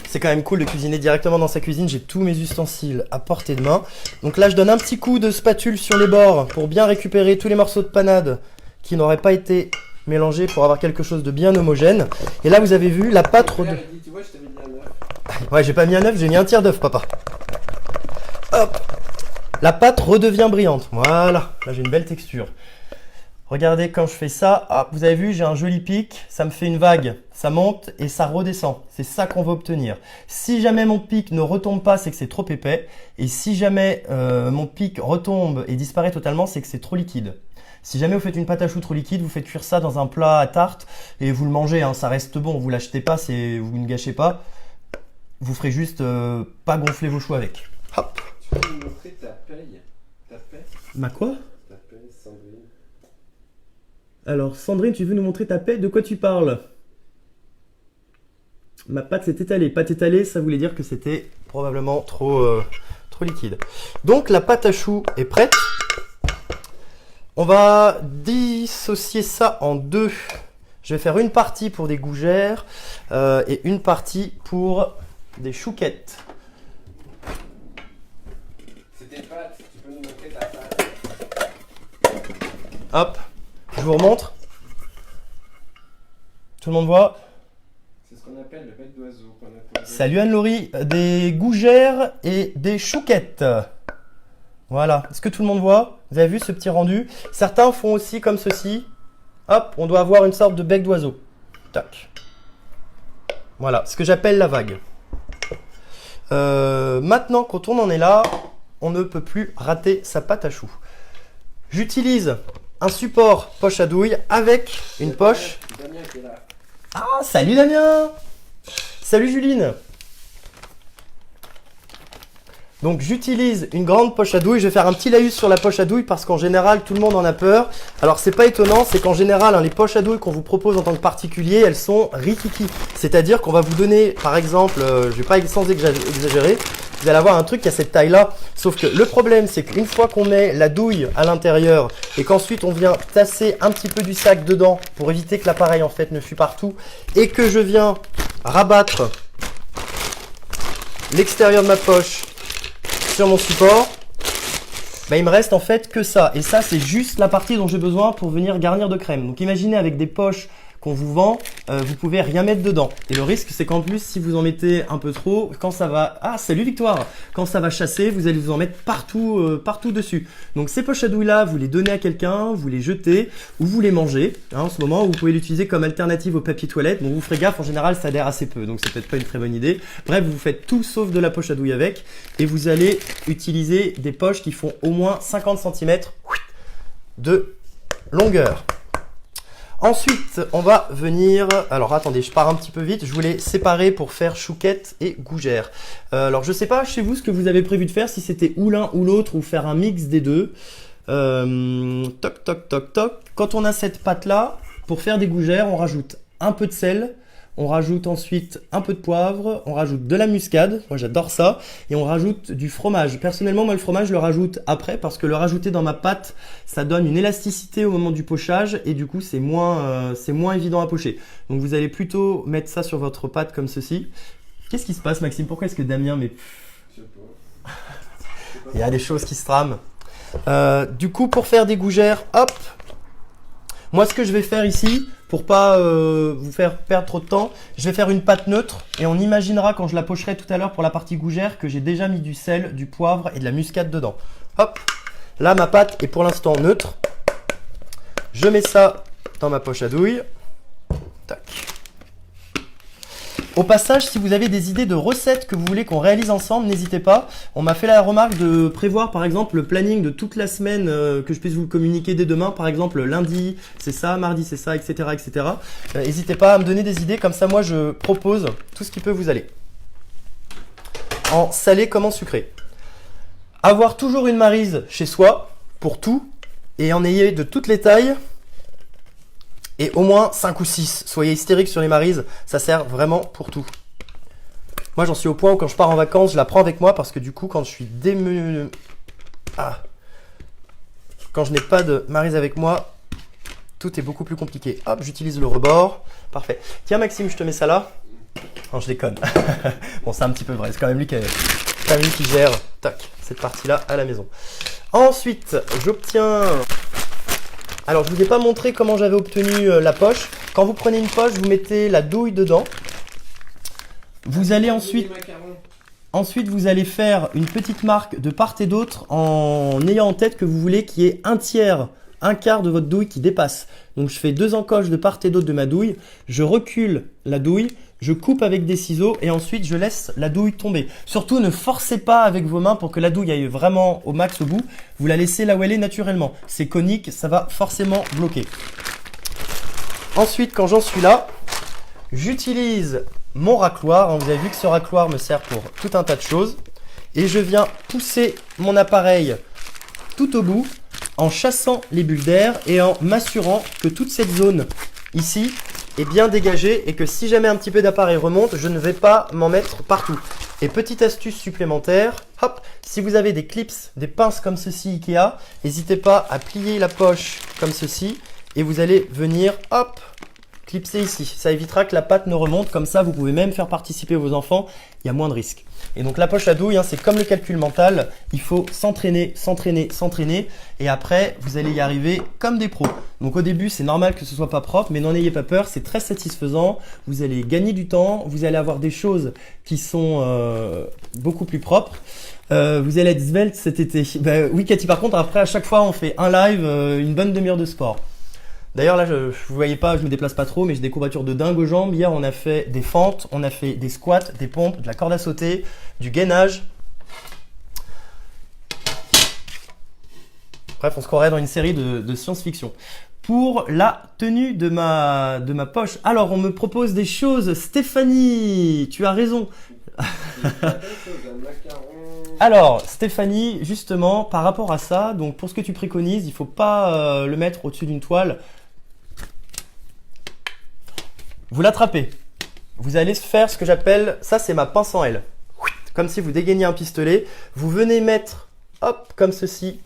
Speaker 1: c'est quand même cool de cuisiner directement dans sa cuisine. J'ai tous mes ustensiles à portée de main. Donc là, je donne un petit coup de spatule sur les bords pour bien récupérer tous les morceaux de panade qui n'auraient pas été mélangés pour avoir quelque chose de bien homogène. Et là, vous avez vu, la pâte...
Speaker 2: Tu vois, je t'avais dit un œuf.
Speaker 1: Ouais, j'ai pas mis un œuf, j'ai mis un tiers d'œuf, papa. Hop. La pâte redevient brillante. Voilà, là j'ai une belle texture. Regardez quand je fais ça, hop, vous avez vu, j'ai un joli pic, ça me fait une vague, ça monte et ça redescend. C'est ça qu'on veut obtenir. Si jamais mon pic ne retombe pas, c'est que c'est trop épais. Et si jamais mon pic retombe et disparaît totalement, c'est que c'est trop liquide. Si jamais vous faites une pâte à choux trop liquide, vous faites cuire ça dans un plat à tarte et vous le mangez, hein, ça reste bon, vous l'achetez pas, vous ne gâchez pas. Vous ferez juste pas gonfler vos choux avec. Hop.
Speaker 2: Tu peux nous montrer ta paye? Ta paie?
Speaker 1: Ma quoi?
Speaker 2: Ta paie, Sandrine.
Speaker 1: Alors, Sandrine, tu veux nous montrer ta paie? De quoi tu parles? Ma pâte s'est étalée. Pâte étalée, ça voulait dire que c'était probablement trop liquide. Donc, la pâte à choux est prête. On va dissocier ça en deux. Je vais faire une partie pour des gougères et une partie pour des chouquettes.
Speaker 2: C'est tes pâtes, tu peux nous montrer ta pâte.
Speaker 1: Hop, je vous remontre. Tout le monde voit?
Speaker 2: C'est ce qu'on appelle le bec d'oiseau. qu'on appelle-
Speaker 1: Salut Anne-Laurie, des gougères et des chouquettes. Voilà, est-ce que tout le monde voit? Vous avez vu ce petit rendu? Certains font aussi comme ceci. Hop, on doit avoir une sorte de bec d'oiseau. Tac. Voilà, ce que j'appelle la vague. Maintenant, quand on en est là, on ne peut plus rater sa pâte à choux. J'utilise un support poche à douille avec une poche.
Speaker 2: Damien qui est là.
Speaker 1: Ah, salut Damien! Salut Juline! Donc j'utilise une grande poche à douille, je vais faire un petit laïus sur la poche à douille parce qu'en général tout le monde en a peur. Alors c'est pas étonnant, c'est qu'en général hein, les poches à douille qu'on vous propose en tant que particulier, elles sont rikiki. C'est-à-dire qu'on va vous donner par exemple, je vais pas sans exagérer, vous allez avoir un truc qui a cette taille là. Sauf que le problème c'est qu'une fois qu'on met la douille à l'intérieur et qu'ensuite on vient tasser un petit peu du sac dedans pour éviter que l'appareil en fait ne fuit partout et que je viens rabattre l'extérieur de ma poche sur mon support, bah, il me reste en fait que ça. Et ça, c'est juste la partie dont j'ai besoin pour venir garnir de crème. Donc imaginez avec des poches qu'on vous vend, vous pouvez rien mettre dedans. Et le risque, c'est qu'en plus, si vous en mettez un peu trop, quand ça va... Ah, salut Victoire! Quand ça va chasser, vous allez vous en mettre partout, partout dessus. Donc ces poches à douille-là, vous les donnez à quelqu'un, vous les jetez, ou vous les mangez. Hein, en ce moment, vous pouvez l'utiliser comme alternative au papier toilette. Donc vous ferez gaffe, en général, ça adhère assez peu. Donc c'est peut-être pas une très bonne idée. Bref, vous faites tout sauf de la poche à douille avec. Et vous allez utiliser des poches qui font au moins 50 cm de longueur. Ensuite, on va venir... Alors, attendez, je pars un petit peu vite. Je voulais séparer pour faire chouquette et gougère. Alors, je sais pas chez vous ce que vous avez prévu de faire, si c'était ou l'un ou l'autre, ou faire un mix des deux. Toc, toc, toc, toc. Quand on a cette pâte-là, pour faire des gougères, on rajoute un peu de sel. On rajoute ensuite un peu de poivre, on rajoute de la muscade, moi j'adore ça, et on rajoute du fromage. Personnellement, moi le fromage je le rajoute après parce que le rajouter dans ma pâte, ça donne une élasticité au moment du pochage et du coup c'est moins évident à pocher. Donc vous allez plutôt mettre ça sur votre pâte comme ceci. Qu'est-ce qui se passe Maxime? Pourquoi est-ce que Damien met...
Speaker 2: Je sais pas.
Speaker 1: Il y a des choses qui se trament. Du coup pour faire des gougères, hop, moi ce que je vais faire ici, pour pas vous faire perdre trop de temps, je vais faire une pâte neutre et on imaginera quand je la pocherai tout à l'heure pour la partie gougère que j'ai déjà mis du sel, du poivre et de la muscade dedans. Hop, là ma pâte est pour l'instant neutre. Je mets ça dans ma poche à douille. Tac. Au passage, si vous avez des idées de recettes que vous voulez qu'on réalise ensemble, n'hésitez pas. On m'a fait la remarque de prévoir par exemple le planning de toute la semaine que je puisse vous le communiquer dès demain. Par exemple, lundi c'est ça, mardi c'est ça, etc. etc. N'hésitez pas à me donner des idées, comme ça moi je propose tout ce qui peut vous aller. En salé comme en sucré. Avoir toujours une maryse chez soi pour tout et en ayez de toutes les tailles. Et au moins 5 ou 6. Soyez hystériques sur les marises, ça sert vraiment pour tout. Moi j'en suis au point où quand je pars en vacances, je la prends avec moi parce que du coup quand je suis quand je n'ai pas de maryse avec moi, tout est beaucoup plus compliqué. Hop, j'utilise le rebord. Parfait. Tiens Maxime, je te mets ça là. Non, je déconne. Bon, c'est un petit peu vrai, c'est quand même lui qui gère cette partie-là à la maison. Ensuite, j'obtiens... Alors, je ne vous ai pas montré comment j'avais obtenu la poche. Quand vous prenez une poche, vous mettez la douille dedans. Vous allez ensuite, vous allez faire une petite marque de part et d'autre en ayant en tête que vous voulez qu'il y ait un quart de votre douille qui dépasse. Donc, je fais 2 encoches de part et d'autre de ma douille. Je recule la douille. Je coupe avec des ciseaux et ensuite je laisse la douille tomber. Surtout ne forcez pas avec vos mains pour que la douille aille vraiment au max au bout. Vous la laissez là où elle est naturellement. C'est conique, ça va forcément bloquer. Ensuite, quand j'en suis là, j'utilise mon racloir. Vous avez vu que ce racloir me sert pour tout un tas de choses. Et je viens pousser mon appareil tout au bout en chassant les bulles d'air et en m'assurant que toute cette zone ici est bien dégagé et que si jamais un petit peu d'appareil remonte, je ne vais pas m'en mettre partout. Et petite astuce supplémentaire, hop, si vous avez des clips, des pinces comme ceci Ikea, n'hésitez pas à plier la poche comme ceci et vous allez venir, hop, clipser ici. Ça évitera que la pâte ne remonte, comme ça vous pouvez même faire participer vos enfants, il y a moins de risques. Et donc la poche à douille, c'est comme le calcul mental, il faut s'entraîner, s'entraîner, s'entraîner et après vous allez y arriver comme des pros. Donc au début c'est normal que ce soit pas propre, mais n'en ayez pas peur, c'est très satisfaisant, vous allez gagner du temps, vous allez avoir des choses qui sont beaucoup plus propres. Vous allez être svelte cet été. Oui Cathy, par contre après à chaque fois on fait un live, une bonne demi-heure de sport. D'ailleurs là, vous voyez pas, je me déplace pas trop, mais j'ai des courbatures de dingue aux jambes. Hier, on a fait des fentes, on a fait des squats, des pompes, de la corde à sauter, du gainage. Bref, on se croirait dans une série de science-fiction. Pour la tenue de ma poche. Alors, on me propose des choses. Stéphanie, tu as raison. Alors, Stéphanie, justement, par rapport à ça, donc pour ce que tu préconises, il faut pas le mettre au-dessus d'une toile. Vous l'attrapez. Vous allez faire ce que j'appelle, ça c'est ma pince en L. Comme si vous dégainiez un pistolet. Vous venez mettre, hop, comme ceci,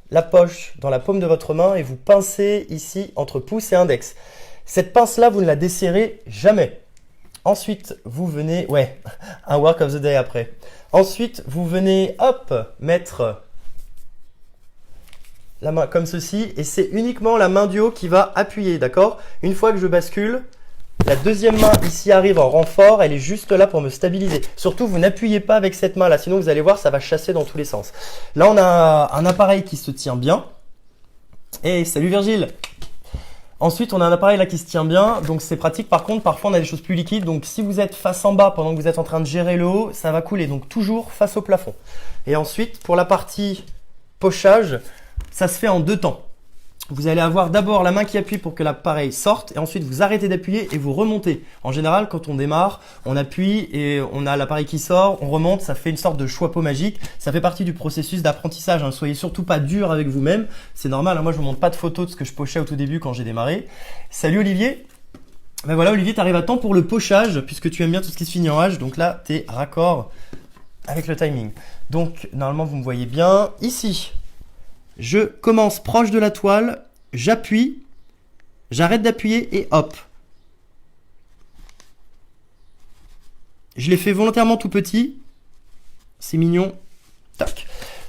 Speaker 1: la poche dans la paume de votre main et vous pincez ici entre pouce et index. Cette pince-là, vous ne la desserrez jamais. Ensuite, vous venez, un work of the day après. Ensuite, vous venez, hop, mettre la main comme ceci et c'est uniquement la main du haut qui va appuyer, d'accord? Une fois que je bascule, la deuxième main ici arrive en renfort, elle est juste là pour me stabiliser. Surtout, vous n'appuyez pas avec cette main là, sinon vous allez voir, ça va chasser dans tous les sens. Là, on a un appareil qui se tient bien. Et salut Virgile! Ensuite, on a un appareil là qui se tient bien, donc c'est pratique. Par contre, parfois on a des choses plus liquides, donc si vous êtes face en bas pendant que vous êtes en train de gérer le haut, ça va couler. Donc toujours face au plafond. Et ensuite, pour la partie pochage, ça se fait en 2 temps. vous allez avoir d'abord la main qui appuie pour que l'appareil sorte et ensuite vous arrêtez d'appuyer et vous remontez. En général, quand on démarre, on appuie et on a l'appareil qui sort, on remonte, ça fait une sorte de choix-peau magique. Ça fait partie du processus d'apprentissage. Ne soyez surtout pas dur avec vous-même. C'est normal, hein. Moi je vous montre pas de photos de ce que je pochais au tout début quand j'ai démarré. Salut Olivier. Ben voilà Olivier, tu arrives à temps pour le pochage puisque tu aimes bien tout ce qui se finit en H. Donc là, tu es raccord avec le timing. Donc normalement, vous me voyez bien. Ici, je commence proche de la toile, j'appuie, j'arrête d'appuyer et hop. Je l'ai fait volontairement tout petit. C'est mignon. Tac.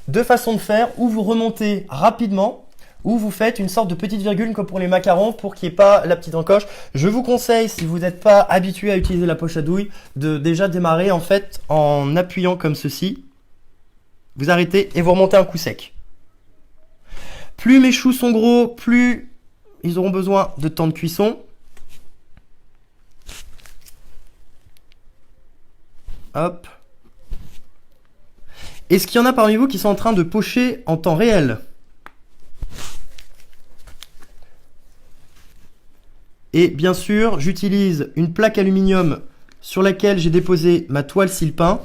Speaker 1: Deux façons de faire, ou vous remontez rapidement, ou vous faites une sorte de petite virgule comme pour les macarons pour qu'il n'y ait pas la petite encoche. Je vous conseille, si vous n'êtes pas habitué à utiliser la poche à douille, de déjà démarrer en fait en appuyant comme ceci. Vous arrêtez et vous remontez un coup sec. Plus mes choux sont gros, plus ils auront besoin de temps de cuisson. Hop. Est-ce qu'il y en a parmi vous qui sont en train de pocher en temps réel? Et bien sûr, j'utilise une plaque aluminium sur laquelle j'ai déposé ma toile sile-pain.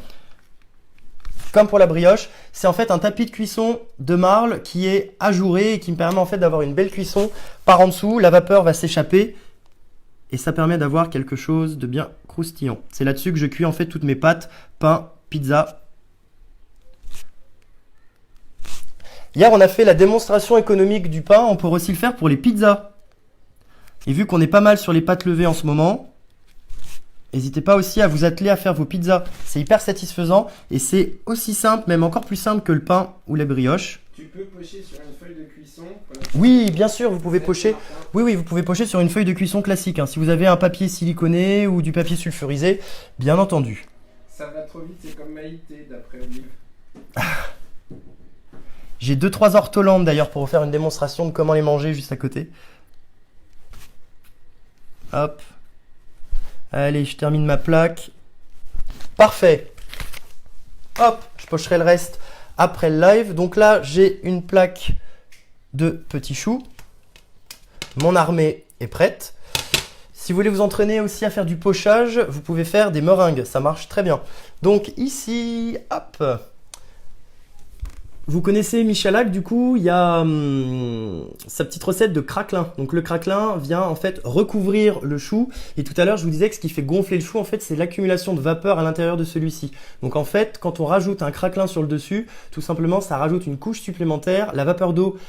Speaker 1: Comme pour la brioche, c'est en fait un tapis de cuisson de marle qui est ajouré et qui me permet en fait d'avoir une belle cuisson par en dessous. La vapeur va s'échapper et ça permet d'avoir quelque chose de bien croustillant. C'est là-dessus que je cuis en fait toutes mes pâtes, pain, pizza. Hier, on a fait la démonstration économique du pain. On peut aussi le faire pour les pizzas. Et vu qu'on est pas mal sur les pâtes levées en ce moment, n'hésitez pas aussi à vous atteler à faire vos pizzas. C'est hyper satisfaisant et c'est aussi simple, même encore plus simple que le pain ou la brioche.
Speaker 2: Tu peux pocher sur une feuille de cuisson.
Speaker 1: Oui, bien sûr, vous pouvez pocher. Oui, vous pouvez pocher sur une feuille de cuisson classique. Si vous avez un papier siliconé ou du papier sulfurisé, bien entendu.
Speaker 2: Ça va trop vite, c'est comme Maïté d'après Olive.
Speaker 1: J'ai 2-3 ortolantes d'ailleurs pour vous faire une démonstration de comment les manger juste à côté. Hop. Allez, je termine ma plaque. Parfait. Hop, je pocherai le reste après le live. Donc là, j'ai une plaque de petits choux. Mon armée est prête. Si vous voulez vous entraîner aussi à faire du pochage, vous pouvez faire des meringues. Ça marche très bien. Donc ici, hop. Vous connaissez Michalak, du coup, il y a sa petite recette de craquelin. Donc le craquelin vient en fait recouvrir le chou. Et tout à l'heure, je vous disais que ce qui fait gonfler le chou, en fait, c'est l'accumulation de vapeur à l'intérieur de celui-ci. Donc en fait, quand on rajoute un craquelin sur le dessus, tout simplement, ça rajoute une couche supplémentaire. La vapeur d'eau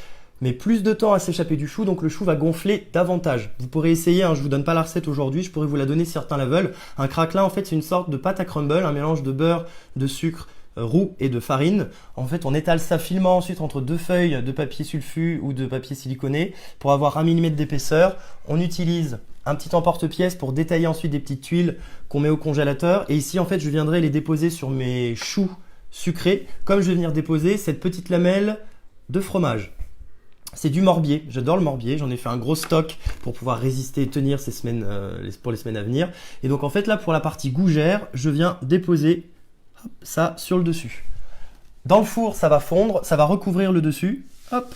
Speaker 1: met plus de temps à s'échapper du chou, donc le chou va gonfler davantage. Vous pourrez essayer, je vous donne pas la recette aujourd'hui, je pourrais vous la donner si certains la veulent. Un craquelin, en fait, c'est une sorte de pâte à crumble, un mélange de beurre, de sucre, roux et de farine. En fait, on étale ça finement ensuite entre deux feuilles de papier sulfu ou de papier siliconé pour avoir 1 mm d'épaisseur. On utilise un petit emporte-pièce pour détailler ensuite des petites tuiles qu'on met au congélateur. Et ici, en fait, je viendrai les déposer sur mes choux sucrés, comme je vais venir déposer cette petite lamelle de fromage. C'est du morbier, j'adore le morbier, j'en ai fait un gros stock pour pouvoir résister et tenir ces semaines, pour les semaines à venir. Et donc en fait là, pour la partie gougère, je viens déposer ça sur le dessus. Dans le four, ça va fondre, ça va recouvrir le dessus. Hop.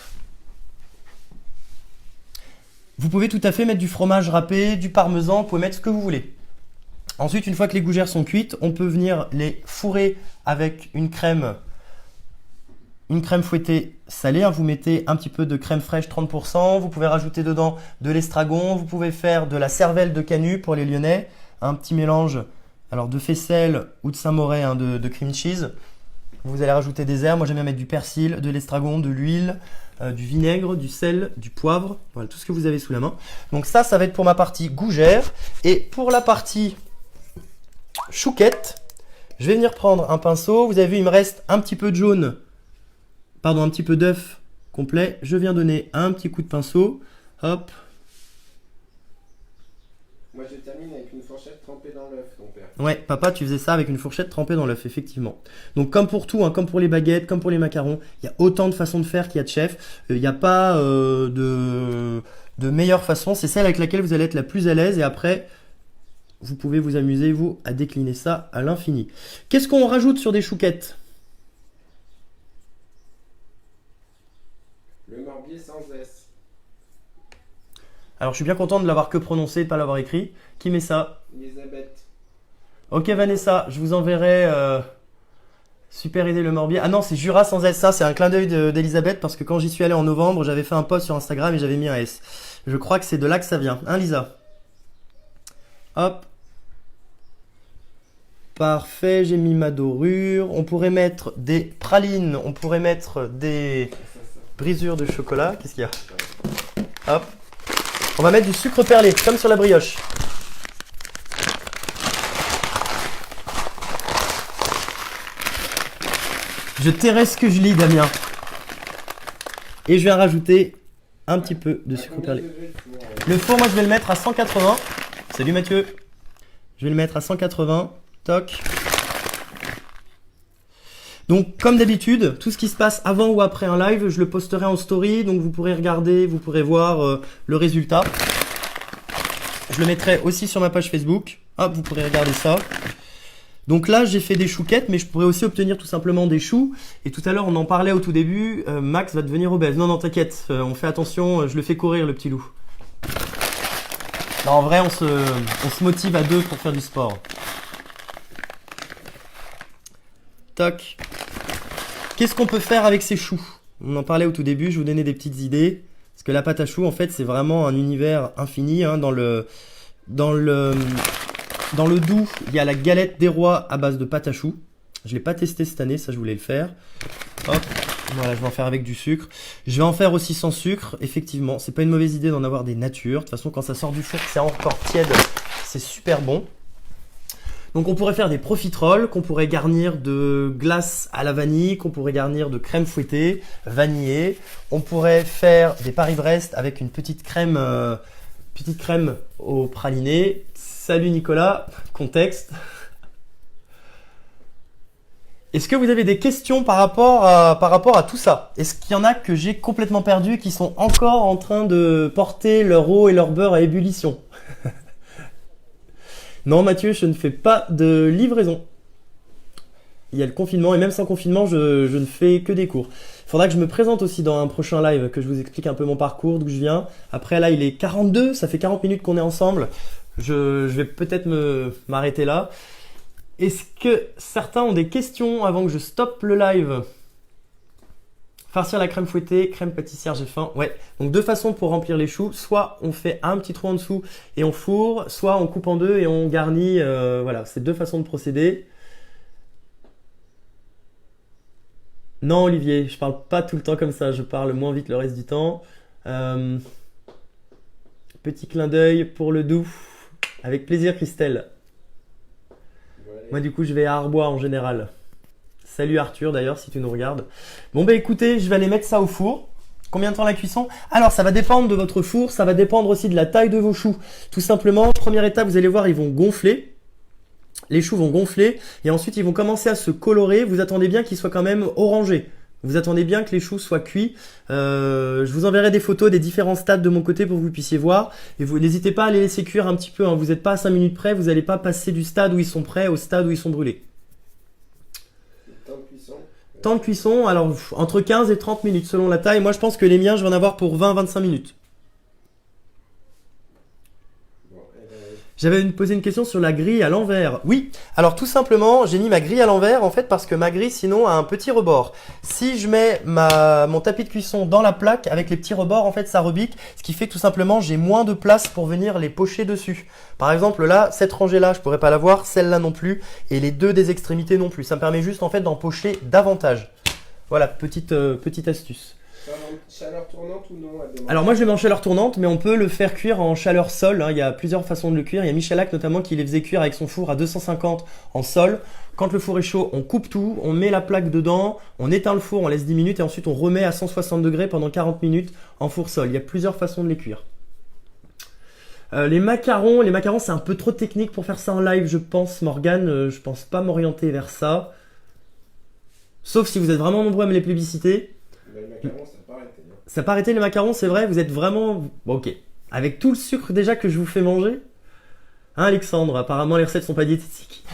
Speaker 1: Vous pouvez tout à fait mettre du fromage râpé, du parmesan, vous pouvez mettre ce que vous voulez. Ensuite, une fois que les gougères sont cuites, on peut venir les fourrer avec une crème fouettée salée. Vous mettez un petit peu de crème fraîche 30%. Vous pouvez rajouter dedans de l'estragon. Vous pouvez faire de la cervelle de canut pour les Lyonnais. Un petit mélange de faisselle ou de Saint-Moré, de cream cheese. Vous allez rajouter des herbes. Moi, j'aime bien mettre du persil, de l'estragon, de l'huile, du vinaigre, du sel, du poivre. Voilà, tout ce que vous avez sous la main. Donc ça va être pour ma partie gougère. Et pour la partie chouquette, je vais venir prendre un pinceau. Vous avez vu, il me reste un petit peu de jaune. Pardon, un petit peu d'œuf complet. Je viens donner un petit coup de pinceau. Hop.
Speaker 2: Moi, je termine avec une fourchette trempée dans l'œuf, ton père.
Speaker 1: Ouais, papa, tu faisais ça avec une fourchette trempée dans l'œuf, effectivement. Donc, comme pour tout, comme pour les baguettes, comme pour les macarons, il y a autant de façons de faire qu'il y a de chefs. Il n'y a pas de meilleure façon. C'est celle avec laquelle vous allez être la plus à l'aise. Et après, vous pouvez vous amuser, vous, à décliner ça à l'infini. Qu'est-ce qu'on rajoute sur des chouquettes ?
Speaker 2: Le morbier sans S.
Speaker 1: Alors je suis bien content de l'avoir que prononcé, de pas l'avoir écrit. Qui met ça?
Speaker 2: Elisabeth.
Speaker 1: Ok Vanessa, je vous enverrai super idée le Morbier. Ah non, c'est Jura sans S, ça c'est un clin d'œil d'Elisabeth parce que quand j'y suis allé en novembre, j'avais fait un post sur Instagram et j'avais mis un S. Je crois que c'est de là que ça vient. Hein Lisa? Hop. Parfait, j'ai mis ma dorure. On pourrait mettre des pralines, on pourrait mettre des brisures de chocolat. Qu'est-ce qu'il y a? Hop. On va mettre du sucre perlé, comme sur la brioche. Je tairai ce que je lis, Damien. Et je vais rajouter un petit peu de sucre perlé. Le four, moi, je vais le mettre à 180. Salut Mathieu. Je vais le mettre à 180. Toc. Donc, comme d'habitude, tout ce qui se passe avant ou après un live, je le posterai en story. Donc, vous pourrez regarder, vous pourrez voir le résultat. Je le mettrai aussi sur ma page Facebook. Hop, vous pourrez regarder ça. Donc là, j'ai fait des chouquettes, mais je pourrais aussi obtenir tout simplement des choux. Et tout à l'heure, on en parlait au tout début. Max va devenir obèse. Non, non, t'inquiète. On fait attention. Je le fais courir, le petit loup. Non, en vrai, on se motive à deux pour faire du sport. Toc. Qu'est-ce qu'on peut faire avec ces choux? On en parlait au tout début. Je vous donnais des petites idées. Parce que la pâte à choux, en fait, c'est vraiment un univers infini. Hein, dans le doux, il y a la galette des rois à base de pâte à choux. Je ne l'ai pas testé cette année, ça je voulais le faire. Hop, voilà, je vais en faire avec du sucre. Je vais en faire aussi sans sucre, effectivement. C'est pas une mauvaise idée d'en avoir des natures. De toute façon, quand ça sort du four, c'est encore tiède, c'est super bon. Donc on pourrait faire des profiteroles, qu'on pourrait garnir de glace à la vanille, qu'on pourrait garnir de crème fouettée, vanillée. On pourrait faire des Paris-Brest avec une petite crème au praliné. Salut Nicolas, contexte. Est-ce que vous avez des questions par rapport à tout ça? Est-ce qu'il y en a que j'ai complètement perdu et qui sont encore en train de porter leur eau et leur beurre à ébullition? Non Mathieu, je ne fais pas de livraison. Il y a le confinement et même sans confinement, je ne fais que des cours. Il faudra que je me présente aussi dans un prochain live, que je vous explique un peu mon parcours, d'où je viens. Après là, il est 42, ça fait 40 minutes qu'on est ensemble. Je vais peut-être m'arrêter là. Est-ce que certains ont des questions avant que je stoppe le live? Farcir la crème fouettée, crème pâtissière, j'ai faim. Ouais, donc deux façons pour remplir les choux. Soit on fait un petit trou en dessous et on fourre, soit on coupe en deux et on garnit. Voilà, c'est deux façons de procéder. Non Olivier, je parle pas tout le temps comme ça, je parle moins vite le reste du temps. Petit clin d'œil pour le doux. Avec plaisir Christelle. Moi du coup je vais à Arbois en général. Salut Arthur d'ailleurs si tu nous regardes. Bon bah écoutez, je vais aller mettre ça au four. Combien de temps la cuisson? Alors ça va dépendre de votre four, ça va dépendre aussi de la taille de vos choux. Tout simplement, première étape, vous allez voir, ils vont gonfler. Les choux vont gonfler et ensuite ils vont commencer à se colorer. Vous attendez bien qu'ils soient quand même orangés. Vous attendez bien que les choux soient cuits. Je vous enverrai des photos des différents stades de mon côté pour que vous puissiez voir. Et vous n'hésitez pas à les laisser cuire un petit peu. Hein. Vous n'êtes pas à 5 minutes près. Vous n'allez pas passer du stade où ils sont prêts au stade où ils sont brûlés.
Speaker 2: Temps de cuisson.
Speaker 1: Temps de cuisson, alors entre 15 et 30 minutes selon la taille. Moi je pense que les miens je vais en avoir pour 20-25 minutes. J'avais posé une question sur la grille à l'envers. Oui, alors tout simplement, j'ai mis ma grille à l'envers en fait parce que ma grille sinon a un petit rebord. Si je mets mon tapis de cuisson dans la plaque avec les petits rebords, en fait ça rebique, ce qui fait que tout simplement j'ai moins de place pour venir les pocher dessus. Par exemple là, cette rangée là, je pourrais pas l'avoir, celle-là non plus et les deux des extrémités non plus. Ça me permet juste en fait d'en pocher davantage. Voilà, petite astuce.
Speaker 2: Chaleur tournante ou non?
Speaker 1: Alors moi je le mets en chaleur tournante, mais on peut le faire cuire en chaleur sol. Hein. Il y a plusieurs façons de le cuire. Il y a Michalak notamment qui les faisait cuire avec son four à 250 en sol. Quand le four est chaud, on coupe tout, on met la plaque dedans, on éteint le four, on laisse 10 minutes et ensuite on remet à 160 degrés pendant 40 minutes en four sol. Il y a plusieurs façons de les cuire. Les macarons c'est un peu trop technique pour faire ça en live je pense Morgane. Je pense pas m'orienter vers ça. Sauf si vous êtes vraiment nombreux à me les plébisciter.
Speaker 2: Les macarons, ça n'a pas arrêté. Hein.
Speaker 1: Ça n'a pas arrêté les macarons, c'est vrai, vous êtes vraiment... Bon, ok. Avec tout le sucre déjà que je vous fais manger. Hein Alexandre, apparemment les recettes sont pas diététiques.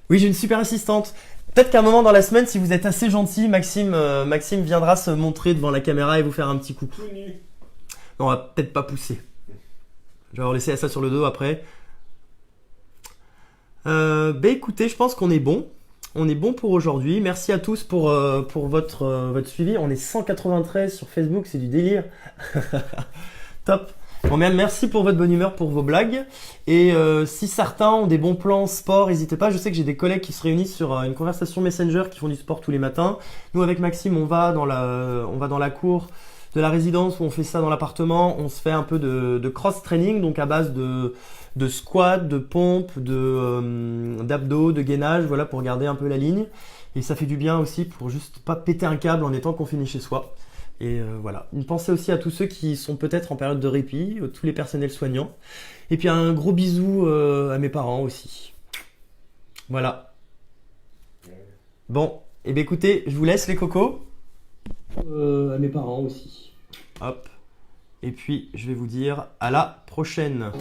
Speaker 1: Oui, j'ai une super assistante. Peut-être qu'à un moment dans la semaine, si vous êtes assez gentil, Maxime viendra se montrer devant la caméra et vous faire un petit coucou.
Speaker 2: Tout nu.
Speaker 1: Non, on va peut-être pas pousser. Je vais avoir laissé ça sur le dos après. Écoutez, je pense qu'on est bon. On est bon pour aujourd'hui. Merci à tous pour votre suivi. On est 193 sur Facebook, c'est du délire. Top. Bon, merci pour votre bonne humeur, pour vos blagues. Et si certains ont des bons plans sport, n'hésitez pas. Je sais que j'ai des collègues qui se réunissent sur une conversation Messenger qui font du sport tous les matins. Nous, avec Maxime, on va dans la cour de la résidence où on fait ça dans l'appartement. On se fait un peu de cross-training, donc à base de squat, de pompe, d'abdos, de gainage, voilà, pour garder un peu la ligne. Et ça fait du bien aussi pour juste pas péter un câble en étant confiné chez soi. Et voilà. Une pensée aussi à tous ceux qui sont peut-être en période de répit, tous les personnels soignants. Et puis un gros bisou à mes parents aussi. Voilà. Bon, et bien écoutez, je vous laisse les cocos. À mes parents aussi. Hop. Et puis je vais vous dire à la prochaine.